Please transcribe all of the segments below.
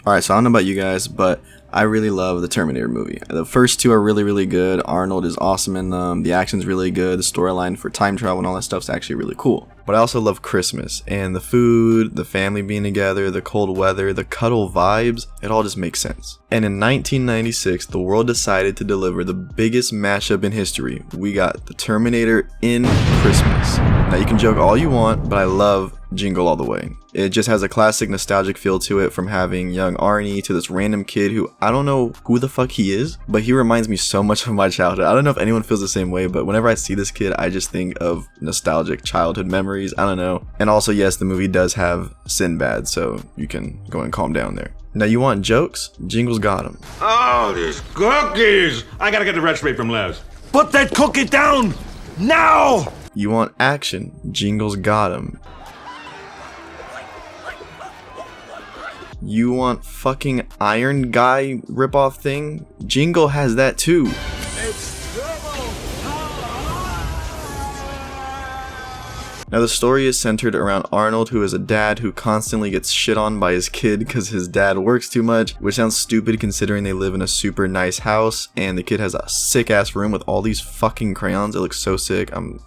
Alright, so I don't know about you guys, but I really love the Terminator movie. The first two are really, really good. Arnold is awesome in them. The action's really good. The storyline for time travel and all that stuff's actually really cool. But I also love Christmas and the food, the family being together, the cold weather, the cuddle vibes. It all just makes sense. And in 1996, the world decided to deliver the biggest mashup in history. We got the Terminator in Christmas. Now you can joke all you want, but I love Jingle All the Way. It just has a classic nostalgic feel to it, from having young Arnie to this random kid who I don't know who the fuck he is, but he reminds me so much of my childhood. I don't know if anyone feels the same way, but whenever I see this kid, I just think of nostalgic childhood memories. I don't know. And also, yes, the movie does have Sinbad, so you can go and calm down there. Now you want jokes? Jingle's got them. Oh, these cookies! I gotta get the recipe from Les. Put that cookie down! Now! You want action? Jingle's got them. You want fucking Iron Guy ripoff thing? Jingle has that too. Now the story is centered around Arnold, who is a dad who constantly gets shit on by his kid because his dad works too much, which sounds stupid considering they live in a super nice house and the kid has a sick ass room with all these fucking crayons. It looks so sick. I'm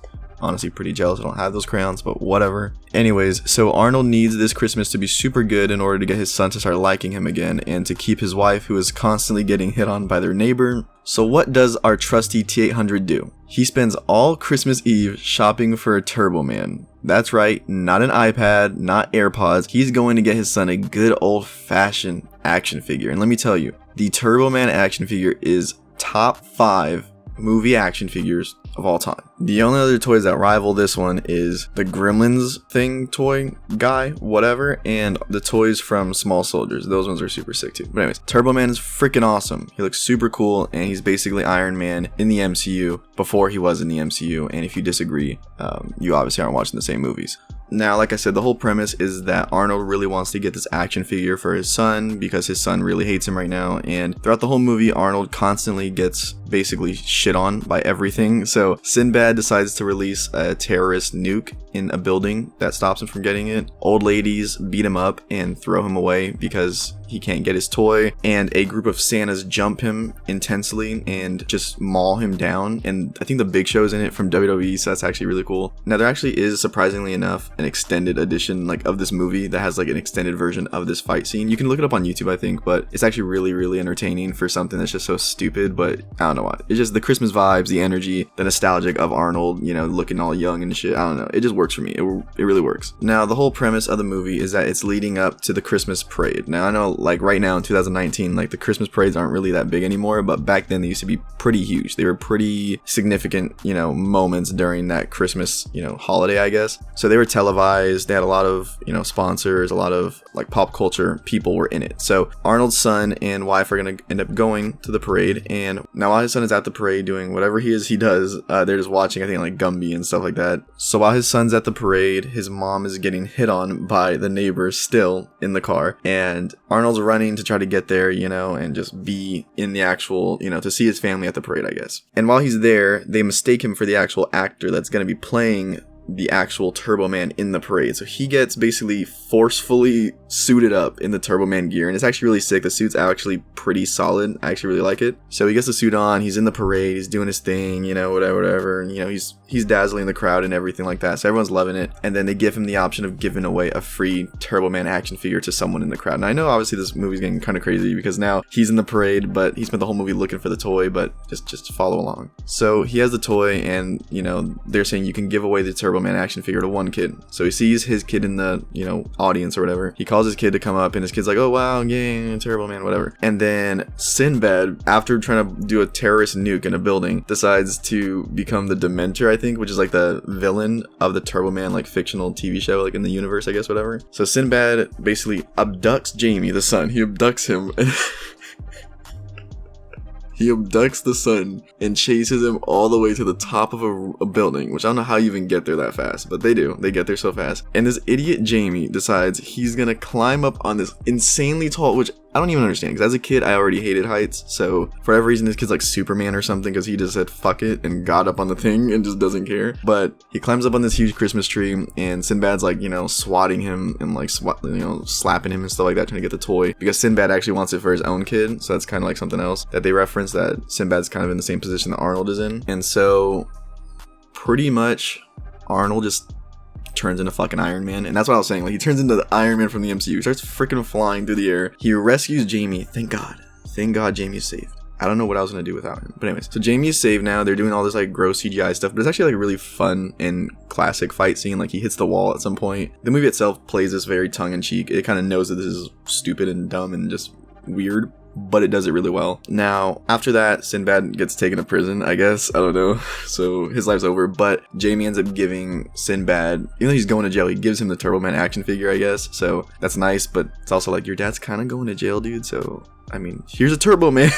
honestly pretty jealous I don't have those crayons, but whatever. Anyways, so Arnold needs this Christmas to be super good in order to get his son to start liking him again and to keep his wife, who is constantly getting hit on by their neighbor. So what does our trusty T800 do? He spends all Christmas Eve shopping for a Turbo Man. That's right, not an iPad, not AirPods. He's going to get his son a good old-fashioned action figure. And let me tell you, the Turbo Man action figure is top 5 movie action figures of all time. The only other toys that rival this one is the Gremlins thing toy guy, whatever, and the toys from Small Soldiers. Those ones are super sick too. But anyways, Turbo Man is freaking awesome. He looks super cool, and he's basically Iron Man in the MCU before he was in the MCU. And if you disagree, you obviously aren't watching the same movies. Now, like I said, the whole premise is that Arnold really wants to get this action figure for his son because his son really hates him right now. And throughout the whole movie, Arnold constantly gets basically shit on by everything. So Sinbad decides to release a terrorist nuke in a building that stops him from getting it. Old ladies beat him up and throw him away because he can't get his toy, and a group of Santas jump him intensely and just maul him down. And I think the Big Show is in it from WWE, so that's actually really cool. Now there actually is, surprisingly enough, an extended edition like of this movie that has like an extended version of this fight scene. You can look it up on YouTube, I think, but it's actually really, really entertaining for something that's just so stupid. But I don't know why. It's just the Christmas vibes, the energy, the nostalgic of Arnold, you know, looking all young and shit. I don't know. It just works for me. It really works. Now the whole premise of the movie is that it's leading up to the Christmas parade. Now I know, like right now in 2019, like the Christmas parades aren't really that big anymore, but back then they used to be pretty huge. They were pretty significant, you know, moments during that Christmas, you know, holiday, I guess. So they were televised. They had a lot of, you know, sponsors, a lot of like pop culture people were in it. So Arnold's son and wife are gonna end up going to the parade, and now while his son is at the parade doing whatever he does, they're just watching, I think, like Gumby and stuff like that. So while his son's at the parade, his mom is getting hit on by the neighbors still in the car, and Arnold's running to try to get there, you know, and just be in the actual, you know, to see his family at the parade, I guess. And while he's there, they mistake him for the actual actor that's going to be playing the actual Turbo Man in the parade. So he gets basically forcefully suited up in the Turbo Man gear, and it's actually really sick. The suit's actually pretty solid. I actually really like it. So he gets the suit on, he's in the parade, he's doing his thing, you know, whatever, and you know, he's dazzling the crowd and everything like that. So everyone's loving it. And then they give him the option of giving away a free Turbo Man action figure to someone in the crowd. And I know obviously this movie's getting kind of crazy because now he's in the parade, but he spent the whole movie looking for the toy, but just follow along. So he has the toy, and you know, they're saying you can give away the Turbo Man action figure to one kid. So he sees his kid in the, you know, audience or whatever. He calls his kid to come up, and his kid's like, oh wow, yeah, Turbo Man, whatever. And then Sinbad, after trying to do a terrorist nuke in a building, decides to become the Dementor, I think, which is like the villain of the Turbo Man like fictional TV show, like in the universe, I guess, whatever. So Sinbad basically abducts Jamie, the son. He abducts him. He abducts the son and chases him all the way to the top of a building, which I don't know how you even get there that fast, but they do. They get there so fast. And this idiot Jamie decides he's gonna climb up on this insanely tall, which I don't even understand, because as a kid, I already hated heights, so for every reason, this kid's like Superman or something, because he just said fuck it and got up on the thing and just doesn't care. But he climbs up on this huge Christmas tree, and Sinbad's like, you know, swatting him and like, slapping him and stuff like that, trying to get the toy, because Sinbad actually wants it for his own kid, so that's kind of like something else that they reference, that Sinbad's kind of in the same position that Arnold is in. And so, pretty much, Arnold just turns into fucking Iron Man, and that's what I was saying, like, he turns into the Iron Man from the MCU. He starts freaking flying through the air. He rescues Jamie. Thank God Jamie's saved. I don't know what I was gonna do without him, but anyways, so Jamie is saved now. They're doing all this like gross CGI stuff, but it's actually like a really fun and classic fight scene. Like, he hits the wall at some point. The movie itself plays this very tongue-in-cheek. It kind of knows that this is stupid and dumb and just weird, but it does it really well. Now, after that, Sinbad gets taken to prison, I guess. I don't know. So his life's over, but Jamie ends up giving Sinbad, even though he's going to jail, he gives him the Turbo Man action figure, I guess. So that's nice, but it's also like, your dad's kind of going to jail, dude. So, I mean, here's a Turbo Man.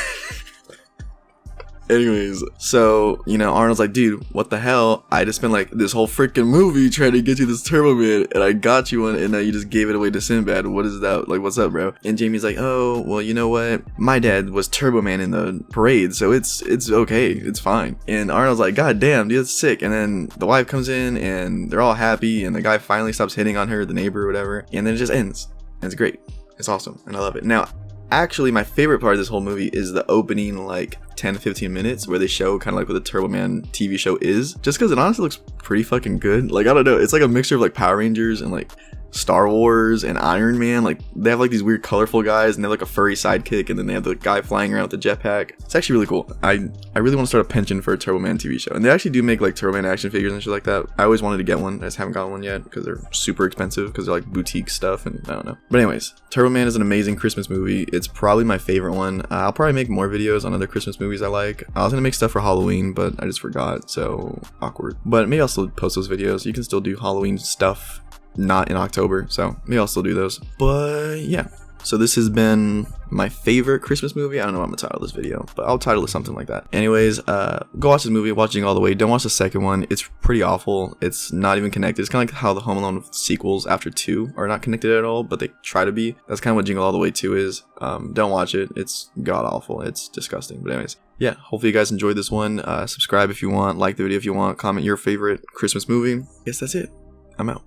Anyways, so, you know, Arnold's like, dude, what the hell? I just spent like this whole freaking movie trying to get you this Turbo Man, and I got you one, and now you just gave it away to Sinbad. What is that? Like, what's up, bro? And Jamie's like, oh, well, you know what? My dad was Turbo Man in the parade, so it's okay. It's fine. And Arnold's like, god damn, dude, that's sick. And then the wife comes in, and they're all happy, and the guy finally stops hitting on her, the neighbor or whatever, and then it just ends. And it's great. It's awesome, and I love it. Now, actually, my favorite part of this whole movie is the opening like 10-15 minutes where they show kind of like what the Turbo Man TV show is, just because it honestly looks pretty fucking good. Like, I don't know, it's like a mixture of like Power Rangers and like Star Wars and Iron Man. Like, they have like these weird colorful guys, and they have like a furry sidekick, and then they have the guy flying around with the jetpack. It's actually really cool. I really want to start a penchant for a Turbo Man TV show, and they actually do make like Turbo Man action figures and shit like that. I always wanted to get one. I just haven't gotten one yet because they're super expensive, because they're like boutique stuff, and I don't know. But anyways, Turbo Man is an amazing Christmas movie. It's probably my favorite one. I'll probably make more videos on other Christmas movies I like. I was gonna make stuff for Halloween, but I just forgot, so awkward. But maybe I'll still post those videos. You can still do Halloween stuff, not in October, so maybe I'll still do those. But yeah, so this has been my favorite Christmas movie. I don't know what I'm gonna title this video, but I'll title it something like that. Anyways, go watch this movie, watch Jingle All the Way. Don't watch the second one. It's pretty awful. It's not even connected. It's kind of like how the Home Alone sequels after 2 are not connected at all, but they try to be. That's kind of what Jingle All the Way 2 is. Don't watch it. It's god awful. It's disgusting. But anyways, yeah, hopefully you guys enjoyed this one. Subscribe if you want, like the video if you want, comment your favorite Christmas movie. I guess that's it. I'm out.